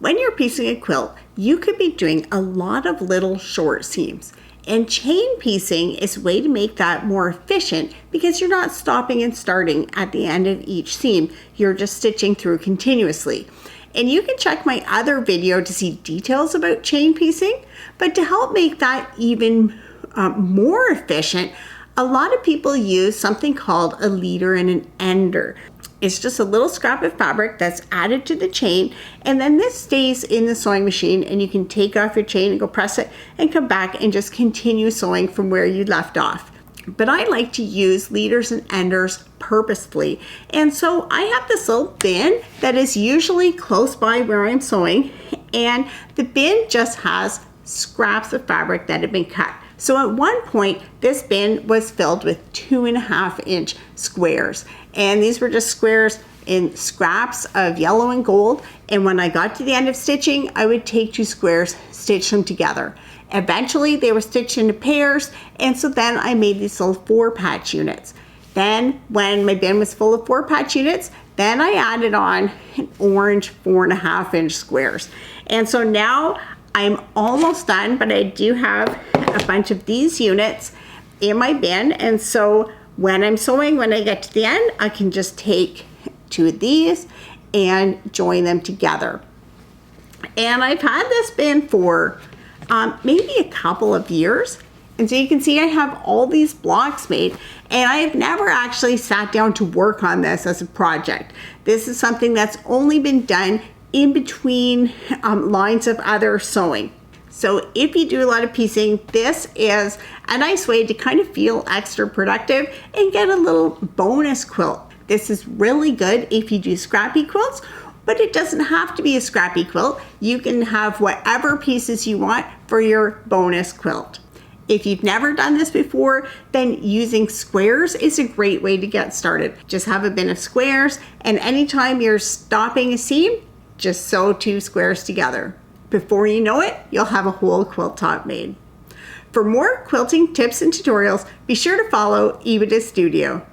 When you're piecing a quilt, you could be doing a lot of little short seams. And chain piecing is a way to make that more efficient because you're not stopping and starting at the end of each seam. You're just stitching through continuously. And you can check my other video to see details about chain piecing. But to help make that even more efficient, a lot of people use something called a leader and an ender. It's just a little scrap of fabric that's added to the chain, and then this stays in the sewing machine, and you can take off your chain and go press it and come back and just continue sewing from where you left off. But I like to use leaders and enders purposefully, and so I have this little bin that is usually close by where I'm sewing, and the bin just has scraps of fabric that have been cut. So at one point, this bin was filled with 2.5-inch squares. And these were just squares in scraps of yellow and gold. And when I got to the end of stitching, I would take 2 squares, stitch them together. Eventually, they were stitched into pairs. And so then I made these little 4-patch units. Then when my bin was full of 4-patch units, then I added on an orange 4.5-inch squares. And so now I'm almost done, but I do have a bunch of these units in my bin, and so when I'm sewing, when I get to the end, I can just take 2 of these and join them together. And I've had this bin for maybe a couple of years, and so you can see I have all these blocks made, and I've never actually sat down to work on this as a project. This is something that's only been done in between lines of other sewing. So if you do a lot of piecing, this is a nice way to kind of feel extra productive and get a little bonus quilt. This is really good if you do scrappy quilts, but it doesn't have to be a scrappy quilt. You can have whatever pieces you want for your bonus quilt. If you've never done this before, then using squares is a great way to get started. Just have a bin of squares, and anytime you're stopping a seam, just sew 2 squares together. Before you know it, you'll have a whole quilt top made. For more quilting tips and tutorials, be sure to follow Epida Studio.